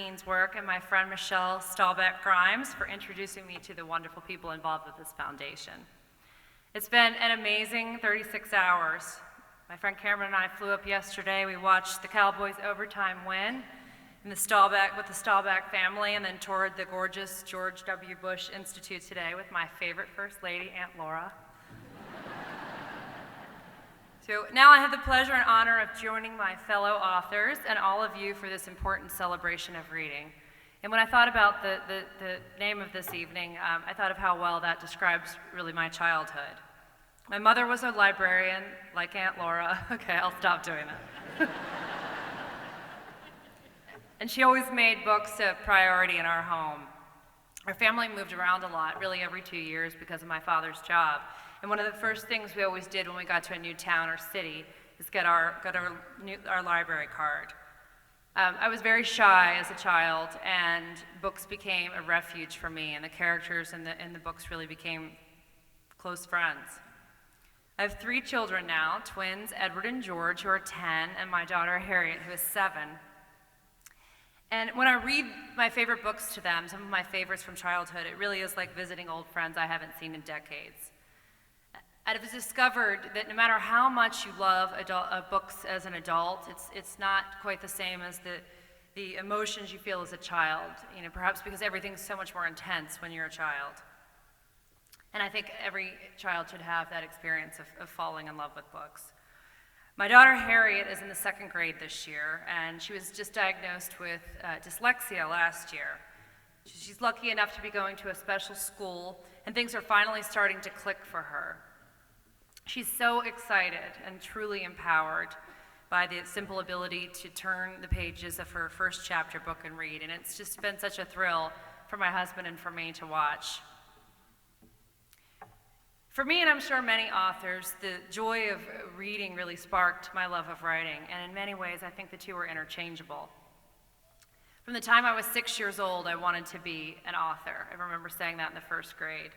behind-the-scenes work, and my friend Michelle Stahlbeck-Grimes for introducing me to the wonderful people involved with this foundation. It's been an amazing 36 hours. My friend Cameron and I flew up yesterday. We watched the Cowboys overtime win with the Stahlbeck family, and then toured the gorgeous George W. Bush Institute today with my favorite First Lady, Aunt Laura. So now I have the pleasure and honor of joining my fellow authors and all of you for this important celebration of reading. And when I thought about the name of this evening, I thought of how well that describes really my childhood. My mother was a librarian, like Aunt Laura. Okay, I'll stop doing that. And she always made books a priority in our home. Our family moved around a lot, really every 2 years because of my father's job. And one of the first things we always did when we got to a new town or city is get our library card. I was very shy as a child, and books became a refuge for me, and the characters in the books really became close friends. I have 3 children now, twins, Edward and George, who are 10, and my daughter Harriet, who is 7. And when I read my favorite books to them, some of my favorites from childhood, it really is like visiting old friends I haven't seen in decades. I've discovered that no matter how much you love books as an adult, it's not quite the same as the emotions you feel as a child, perhaps because everything's so much more intense when you're a child. And I think every child should have that experience of falling in love with books. My daughter Harriet is in the 2nd grade this year, and she was just diagnosed with dyslexia last year. She's lucky enough to be going to a special school, and things are finally starting to click for her. She's so excited and truly empowered by the simple ability to turn the pages of her first chapter book and read, and it's just been such a thrill for my husband and for me to watch. For me, and I'm sure many authors, the joy of reading really sparked my love of writing, and in many ways I think the two are interchangeable. From the time I was 6 years old, I wanted to be an author. I remember saying that in the 1st grade.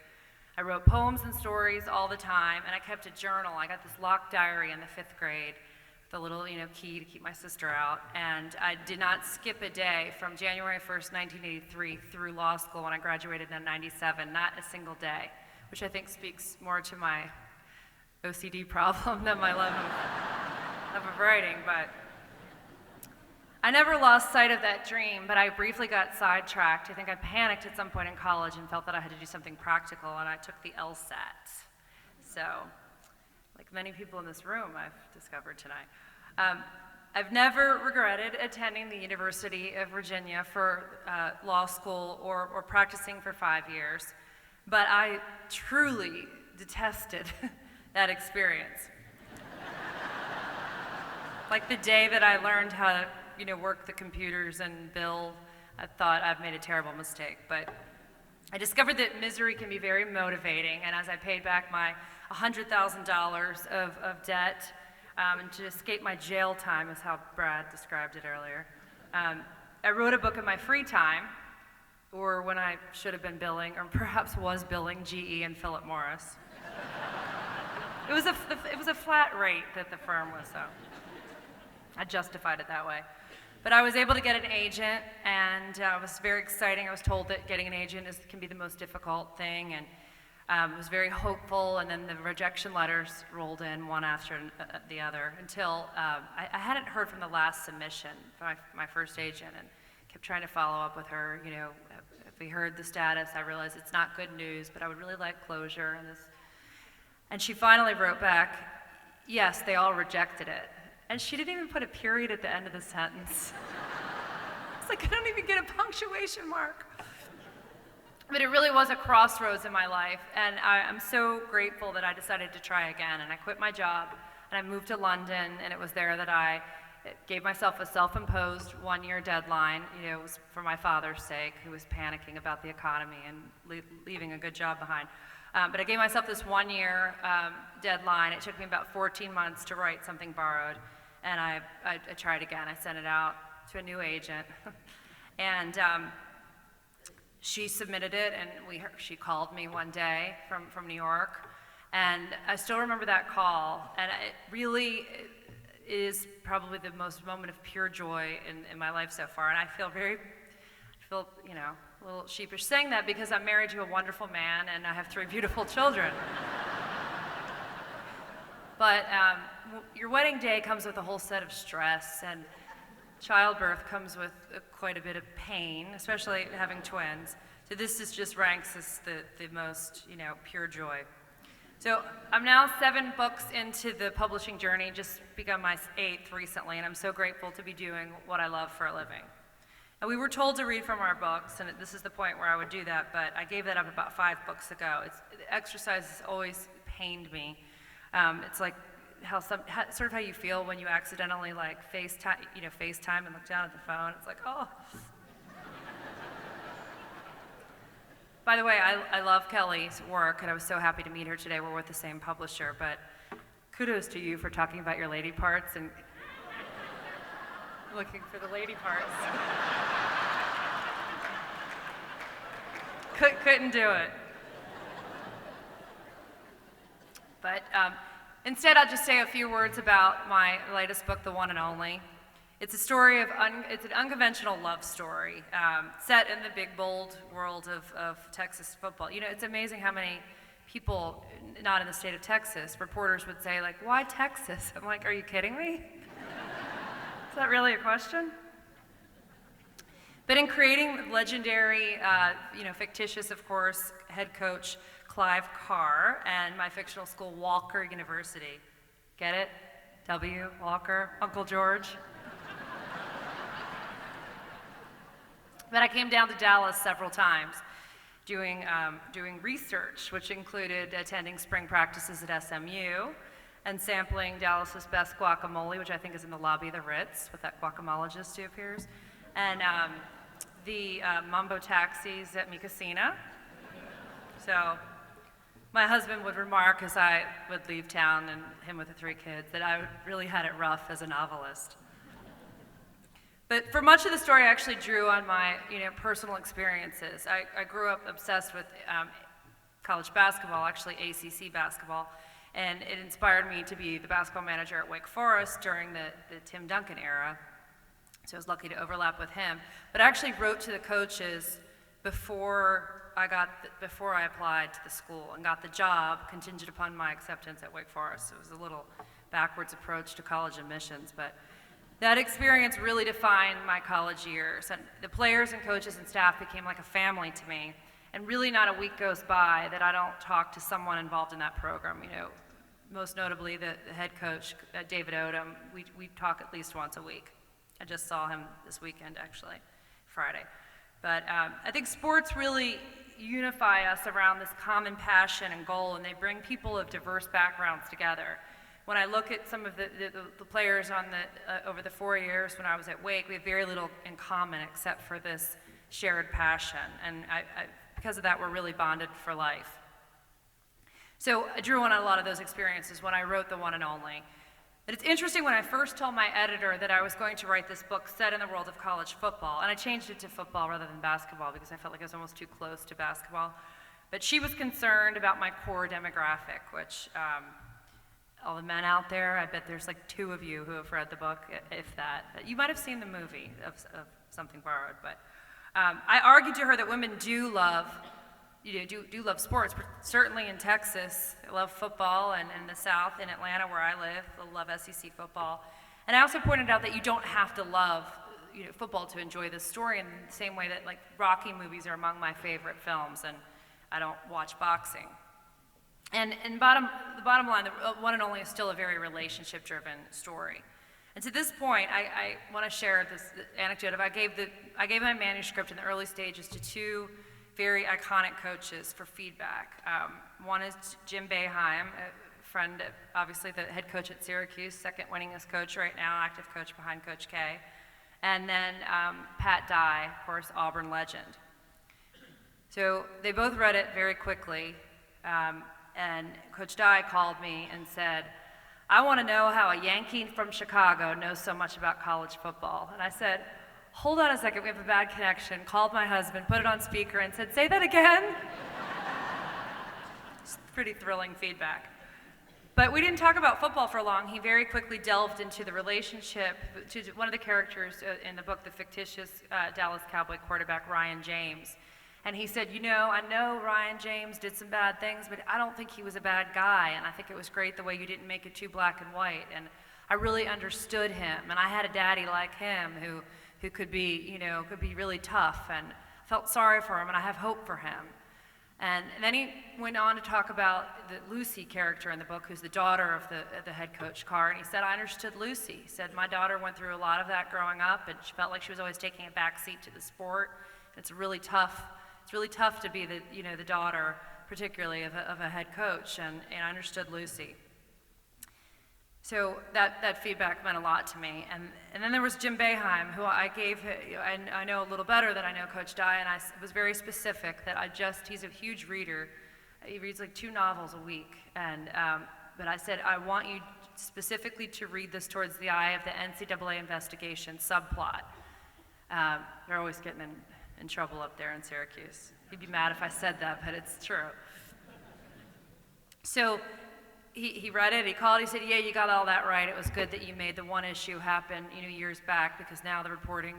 I wrote poems and stories all the time, and I kept a journal. I got this locked diary in the 5th grade with a little, key to keep my sister out, and I did not skip a day from January 1st, 1983 through law school when I graduated in 97, not a single day, which I think speaks more to my OCD problem than my love of writing, but I never lost sight of that dream, but I briefly got sidetracked. I think I panicked at some point in college and felt that I had to do something practical, and I took the LSAT. So, like many people in this room, I've discovered tonight. I've never regretted attending the University of Virginia for law school or practicing for 5 years, but I truly detested that experience. Like the day that I learned how to work the computers and bill, I thought I've made a terrible mistake. But I discovered that misery can be very motivating, and as I paid back my $100,000 of debt, and to escape my jail time, is how Brad described it earlier, I wrote a book in my free time, or when I should have been billing, or perhaps was billing GE and Philip Morris. It was a flat rate that the firm was, so I justified it that way. But I was able to get an agent, and it was very exciting. I was told that getting an agent can be the most difficult thing, and it was very hopeful, and then the rejection letters rolled in one after the other until I hadn't heard from the last submission from my first agent, and kept trying to follow up with her. If we heard the status, I realized it's not good news, but I would really like closure. And she finally wrote back, yes, they all rejected it. And she didn't even put a period at the end of the sentence. It's like, I don't even get a punctuation mark. But it really was a crossroads in my life, and I'm so grateful that I decided to try again. And I quit my job, and I moved to London, and it was there that I gave myself a self-imposed 1-year deadline. It was for my father's sake, who was panicking about the economy and leaving a good job behind. But I gave myself this 1-year deadline. It took me about 14 months to write Something Borrowed. And I tried again. I sent it out to a new agent. And she submitted it, and she called me one day from New York. And I still remember that call. And it really is probably the most moment of pure joy in my life so far. And I feel very feel, a little sheepish saying that because I'm married to a wonderful man and I have 3 beautiful children. But your wedding day comes with a whole set of stress, and childbirth comes with quite a bit of pain, especially having twins. So this just ranks as the most, pure joy. So I'm now 7 books into the publishing journey, just begun my 8th recently, and I'm so grateful to be doing what I love for a living. And we were told to read from our books, and this is the point where I would do that, but I gave that up about 5 books ago. The exercise has always pained me. It's like sort of how you feel when you accidentally FaceTime and look down at the phone. It's like, oh. By the way, I love Kelly's work, and I was so happy to meet her today. We're with the same publisher, but kudos to you for talking about your lady parts and looking for the lady parts. Couldn't do it. But instead, I'll just say a few words about my latest book, The One and Only. It's a story it's an unconventional love story set in the big, bold world of Texas football. It's amazing how many people not in the state of Texas, reporters would say, like, why Texas? I'm like, are you kidding me? Is that really a question? But in creating legendary, fictitious, of course, head coach Clive Carr and my fictional school, Walker University. Get it? W, Walker, Uncle George. But I came down to Dallas several times doing research, which included attending spring practices at SMU and sampling Dallas's best guacamole, which I think is in the lobby of the Ritz, with that guacamologist who appears, and the Mambo taxis at Mi Casina. So my husband would remark as I would leave town, and him with the 3 kids, that I really had it rough as a novelist. But for much of the story, I actually drew on my personal experiences. I grew up obsessed with college basketball, actually ACC basketball, and it inspired me to be the basketball manager at Wake Forest during the Tim Duncan era. So I was lucky to overlap with him. But I actually wrote to the coaches before I applied to the school and got the job contingent upon my acceptance at Wake Forest. It was a little backwards approach to college admissions, but that experience really defined my college years. And the players and coaches and staff became like a family to me. And really not a week goes by that I don't talk to someone involved in that program. Most notably the head coach, David Odom. We talk at least once a week. I just saw him this weekend, actually, Friday. But I think sports really unify us around this common passion and goal, and they bring people of diverse backgrounds together. When I look at some of the players over the 4 years when I was at Wake, we have very little in common except for this shared passion. And because of that, we're really bonded for life. So I drew on a lot of those experiences when I wrote The One and Only. But it's interesting, when I first told my editor that I was going to write this book set in the world of college football, and I changed it to football rather than basketball because I felt like it was almost too close to basketball. But she was concerned about my core demographic, which all the men out there, I bet there's like 2 of you who have read the book, if that. You might have seen the movie of Something Borrowed, but I argued to her that women do love sports, certainly in Texas. They love football, and in the South, in Atlanta where I live, they love SEC football. And I also pointed out that you don't have to love football to enjoy this story, in the same way that like Rocky movies are among my favorite films, and I don't watch boxing. And the bottom line, The One and Only is still a very relationship-driven story. And to this point, I want to share this anecdote of I gave my manuscript in the early stages to 2 very iconic coaches for feedback. One is Jim Boeheim, a friend, obviously the head coach at Syracuse, second winningest coach right now, active coach behind Coach K. And then Pat Dye, of course, Auburn legend. So they both read it very quickly. And Coach Dye called me and said, I want to know how a Yankee from Chicago knows so much about college football. And I said, hold on a second, we have a bad connection. Called my husband, put it on speaker, and said, say that again. It's pretty thrilling feedback. But we didn't talk about football for long. He very quickly delved into the relationship to one of the characters in the book, the fictitious Dallas Cowboy quarterback, Ryan James. And he said, I know Ryan James did some bad things, but I don't think he was a bad guy. And I think it was great the way you didn't make it too black and white. And I really understood him. And I had a daddy like him who could be, could be really tough, and felt sorry for him, and I have hope for him. And then he went on to talk about the Lucy character in the book, who's the daughter of the head coach, Carr, and he said, I understood Lucy. He said, my daughter went through a lot of that growing up, and she felt like she was always taking a back seat to the sport. It's really tough to be the daughter, particularly of a head coach, and I understood Lucy. So that feedback meant a lot to me. And then there was Jim Boeheim, who I know a little better than I know Coach Dye, and I was very specific that he's a huge reader. He reads like 2 novels a week. But I said, I want you specifically to read this towards the eye of the NCAA investigation subplot. They're always getting in trouble up there in Syracuse. He'd be mad if I said that, but it's true. So he read it, he called, he said, yeah, you got all that right. It was good that you made the one issue happen, years back, because now the reporting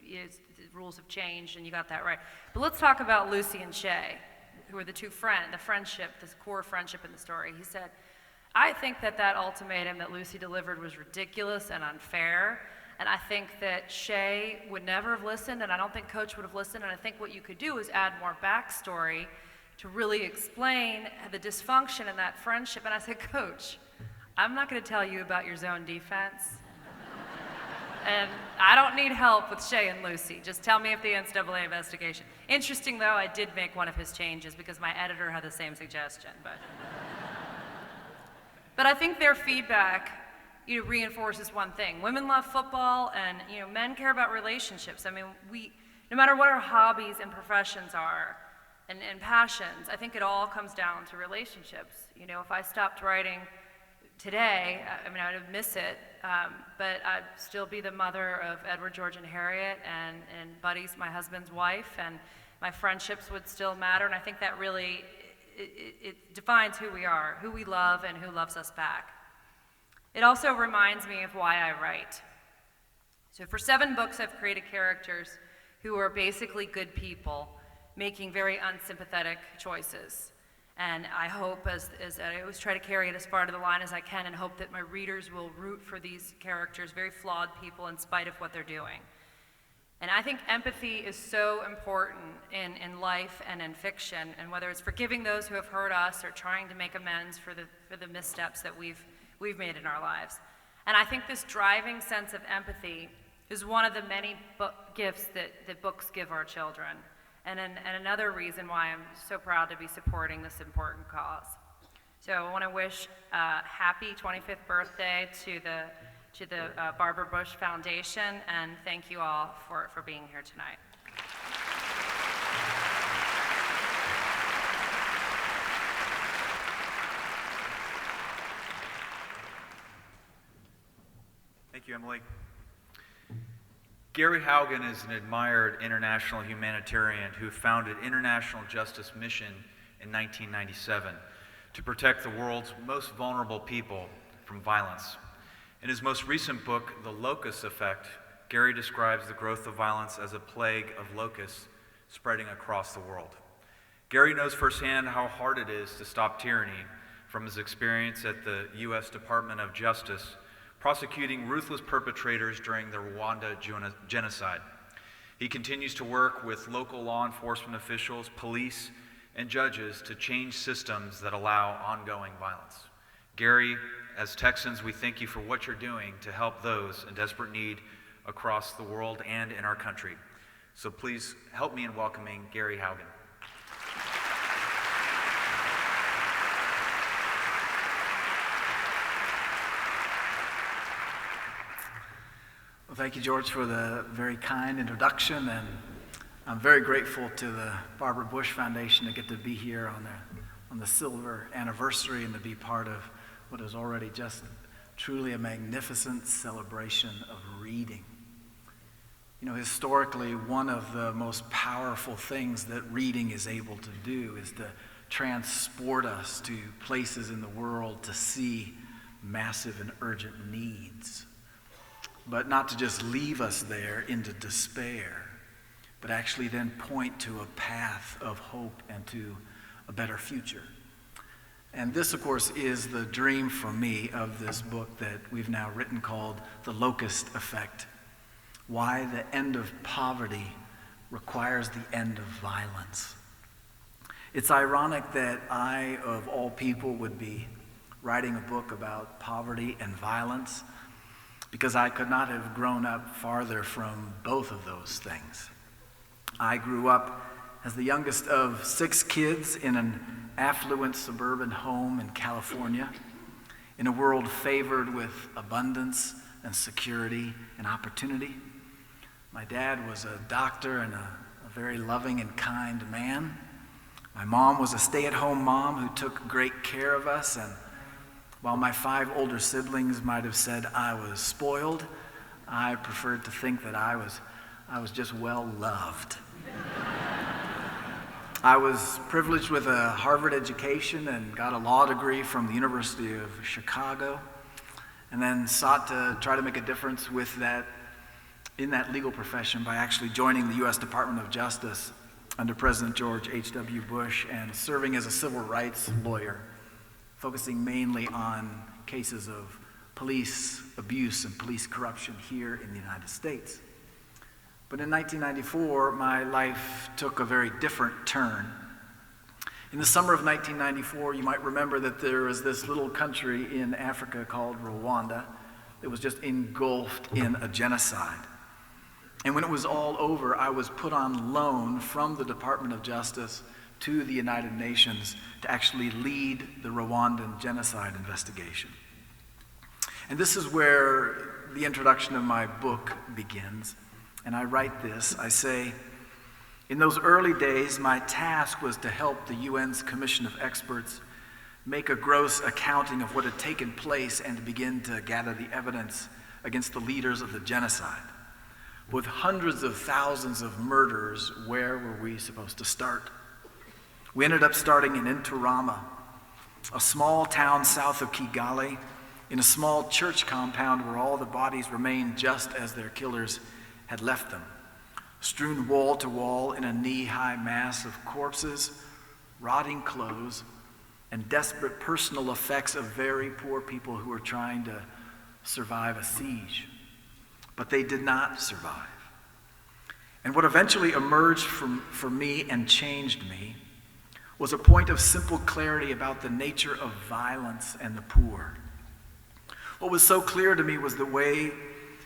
the rules have changed and you got that right. But let's talk about Lucy and Shay, who are the friendship, this core friendship in the story. He said, I think that ultimatum that Lucy delivered was ridiculous and unfair, and I think that Shay would never have listened, and I don't think Coach would have listened, and I think what you could do is add more backstory to really explain the dysfunction in that friendship. And I said, Coach, I'm not going to tell you about your zone defense. And I don't need help with Shay and Lucy. Just tell me if the NCAA investigation. Interesting, though, I did make one of his changes because my editor had the same suggestion. But I think their feedback reinforces one thing. Women love football, and men care about relationships. I mean, no matter what our hobbies and professions are, and passions, I think it all comes down to relationships. If I stopped writing today, I would miss it, but I'd still be the mother of Edward, George, and Harriet, and Buddy's my husband's wife, and my friendships would still matter, and I think that really, it defines who we are, who we love, and who loves us back. It also reminds me of why I write. So for 7 books, I've created characters who are basically good people, making very unsympathetic choices. And I hope, as I always try to carry it as far to the line as I can, and hope that my readers will root for these characters, very flawed people, in spite of what they're doing. And I think empathy is so important in life and in fiction, and whether it's forgiving those who have hurt us or trying to make amends for the missteps that we've made in our lives. And I think this driving sense of empathy is one of the many gifts that books give our children. And another reason why I'm so proud to be supporting this important cause. So I want to wish a happy 25th birthday to the Barbara Bush Foundation, and thank you all for being here tonight. Thank you, Emily. Gary Haugen is an admired international humanitarian who founded International Justice Mission in 1997 to protect the world's most vulnerable people from violence. In his most recent book, The Locust Effect, Gary describes the growth of violence as a plague of locusts spreading across the world. Gary knows firsthand how hard it is to stop tyranny from his experience at the U.S. Department of Justice prosecuting ruthless perpetrators during the Rwanda genocide. He continues to work with local law enforcement officials, police, and judges to change systems that allow ongoing violence. Gary, as Texans, we thank you for what you're doing to help those in desperate need across the world and in our country. So please help me in welcoming Gary Haugen. Well, thank you, George, for the very kind introduction, and I'm very grateful to the Barbara Bush Foundation to get to be here on the silver anniversary and to be part of what is already just truly a magnificent celebration of reading. Historically, one of the most powerful things that reading is able to do is to transport us to places in the world to see massive and urgent needs, but not to just leave us there into despair, but actually then point to a path of hope and to a better future. And this, of course, is the dream for me of this book that we've now written called The Locust Effect: Why the End of Poverty Requires the End of Violence. It's ironic that I, of all people, would be writing a book about poverty and violence, because I could not have grown up farther from both of those things. I grew up as the youngest of 6 kids in an affluent suburban home in California, in a world favored with abundance and security and opportunity. My dad was a doctor and a very loving and kind man. My mom was a stay-at-home mom who took great care of us, and while my 5 older siblings might have said I was spoiled, I preferred to think that I was just well loved. I was privileged with a Harvard education and got a law degree from the University of Chicago, and then sought to try to make a difference in that legal profession by actually joining the U.S. Department of Justice under President George H.W. Bush and serving as a civil rights lawyer, focusing mainly on cases of police abuse and police corruption here in the United States. But in 1994, my life took a very different turn. In the summer of 1994, you might remember that there was this little country in Africa called Rwanda that was just engulfed in a genocide. And when it was all over, I was put on loan from the Department of Justice to the United Nations to actually lead the Rwandan genocide investigation. And this is where the introduction of my book begins. And I write this. I say, in those early days, my task was to help the UN's Commission of Experts make a gross accounting of what had taken place and to begin to gather the evidence against the leaders of the genocide. With hundreds of thousands of murderers, where were we supposed to start? We ended up starting in Ntarama, a small town south of Kigali, in a small church compound where all the bodies remained just as their killers had left them, strewn wall to wall in a knee-high mass of corpses, rotting clothes, and desperate personal effects of very poor people who were trying to survive a siege. But they did not survive. And what eventually emerged for me and changed me was a point of simple clarity about the nature of violence and the poor. What was so clear to me was the way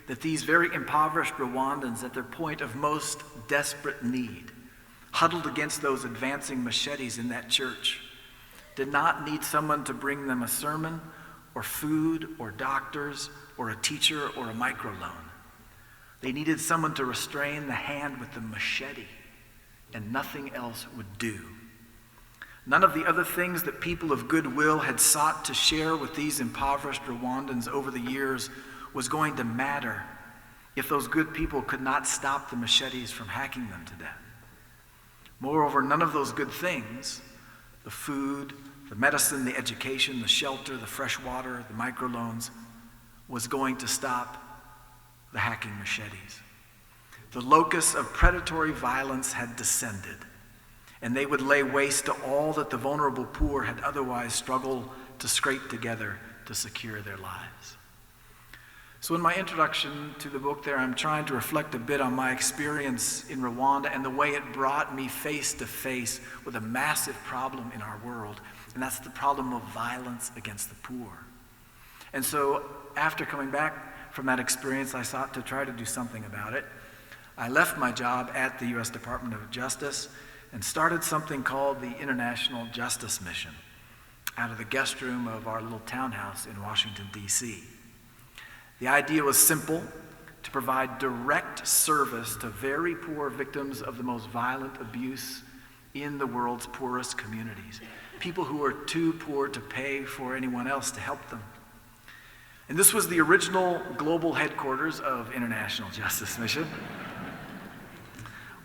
that these very impoverished Rwandans, at their point of most desperate need, huddled against those advancing machetes in that church, did not need someone to bring them a sermon or food or doctors or a teacher or a microloan. They needed someone to restrain the hand with the machete, and nothing else would do. None of the other things that people of goodwill had sought to share with these impoverished Rwandans over the years was going to matter if those good people could not stop the machetes from hacking them to death. Moreover, none of those good things, the food, the medicine, the education, the shelter, the fresh water, the microloans, was going to stop the hacking machetes. The locus of predatory violence had descended, and they would lay waste to all that the vulnerable poor had otherwise struggled to scrape together to secure their lives. So in my introduction to the book there, I'm trying to reflect a bit on my experience in Rwanda and the way it brought me face to face with a massive problem in our world, and that's the problem of violence against the poor. And so after coming back from that experience, I sought to try to do something about it. I left my job at the U.S. Department of Justice and started something called the International Justice Mission out of the guest room of our little townhouse in Washington, D.C. The idea was simple: to provide direct service to very poor victims of the most violent abuse in the world's poorest communities, people who are too poor to pay for anyone else to help them. And this was the original global headquarters of International Justice Mission.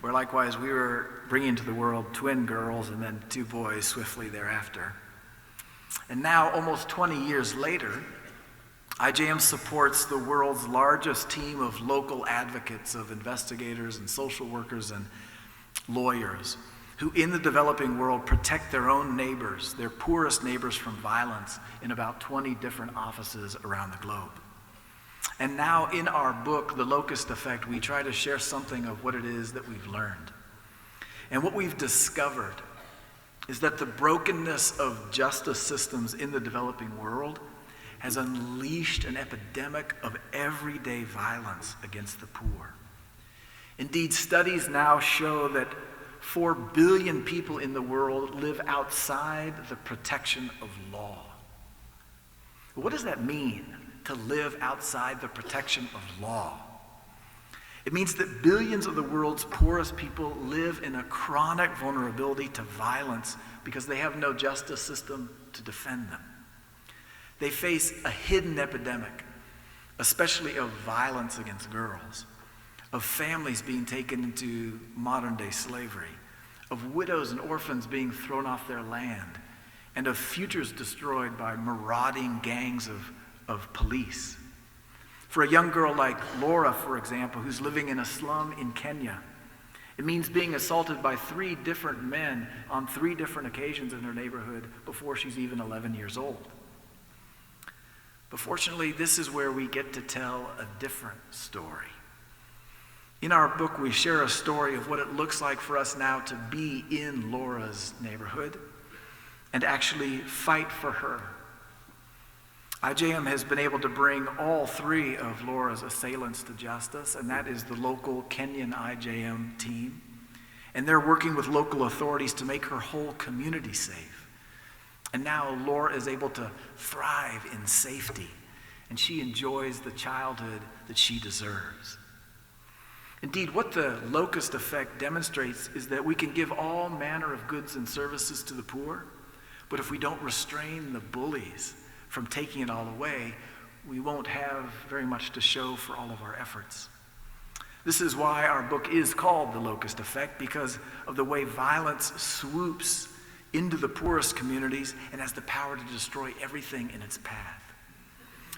where likewise we were bringing into the world twin girls and then 2 boys swiftly thereafter. And now, almost 20 years later, IJM supports the world's largest team of local advocates, of investigators and social workers and lawyers, who in the developing world protect their own neighbors, their poorest neighbors, from violence in about 20 different offices around the globe. And now in our book, The Locust Effect, we try to share something of what it is that we've learned. And what we've discovered is that the brokenness of justice systems in the developing world has unleashed an epidemic of everyday violence against the poor. Indeed, studies now show that 4 billion people in the world live outside the protection of law. What does that mean, to live outside the protection of law? It means that billions of the world's poorest people live in a chronic vulnerability to violence because they have no justice system to defend them. They face a hidden epidemic, especially of violence against girls, of families being taken into modern-day slavery, of widows and orphans being thrown off their land, and of futures destroyed by marauding gangs of police. For a young girl like Laura, for example, who's living in a slum in Kenya, it means being assaulted by 3 different men on 3 different occasions in her neighborhood before she's even 11 years old. But fortunately, this is where we get to tell a different story. In our book, we share a story of what it looks like for us now to be in Laura's neighborhood and actually fight for her. IJM has been able to bring all 3 of Laura's assailants to justice, and that is the local Kenyan IJM team. And they're working with local authorities to make her whole community safe. And now Laura is able to thrive in safety, and she enjoys the childhood that she deserves. Indeed, what the Locust Effect demonstrates is that we can give all manner of goods and services to the poor, but if we don't restrain the bullies from taking it all away, we won't have very much to show for all of our efforts. This is why our book is called The Locust Effect, because of the way violence swoops into the poorest communities and has the power to destroy everything in its path.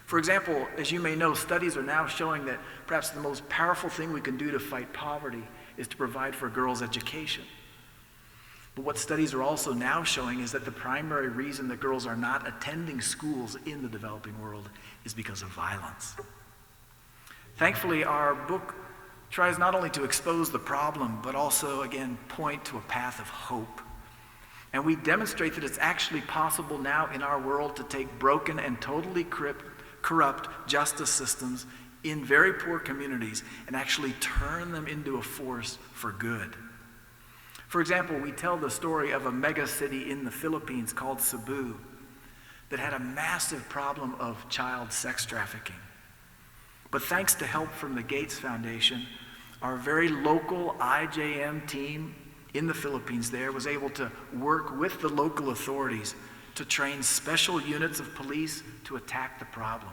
For example, as you may know, studies are now showing that perhaps the most powerful thing we can do to fight poverty is to provide for girls' education. But what studies are also now showing is that the primary reason that girls are not attending schools in the developing world is because of violence. Thankfully, our book tries not only to expose the problem, but also, again, point to a path of hope. And we demonstrate that it's actually possible now in our world to take broken and totally corrupt justice systems in very poor communities and actually turn them into a force for good. For example, we tell the story of a mega city in the Philippines called Cebu that had a massive problem of child sex trafficking. But thanks to help from the Gates Foundation, our very local IJM team in the Philippines there was able to work with the local authorities to train special units of police to attack the problem.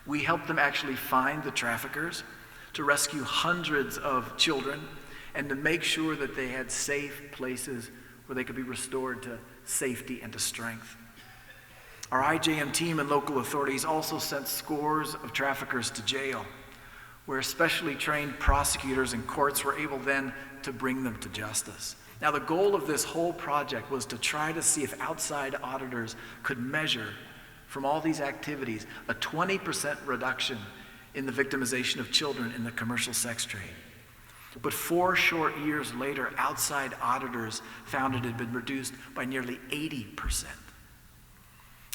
We helped them actually find the traffickers, to rescue hundreds of children, and to make sure that they had safe places where they could be restored to safety and to strength. Our IJM team and local authorities also sent scores of traffickers to jail, where specially trained prosecutors and courts were able then to bring them to justice. Now, the goal of this whole project was to try to see if outside auditors could measure from all these activities a 20% reduction in the victimization of children in the commercial sex trade. But 4 short years later, outside auditors found it had been reduced by nearly 80%.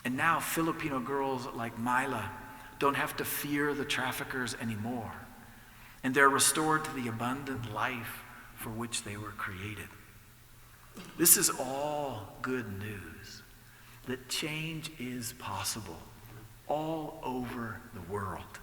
And now Filipino girls like Myla don't have to fear the traffickers anymore. And they're restored to the abundant life for which they were created. This is all good news, that change is possible all over the world.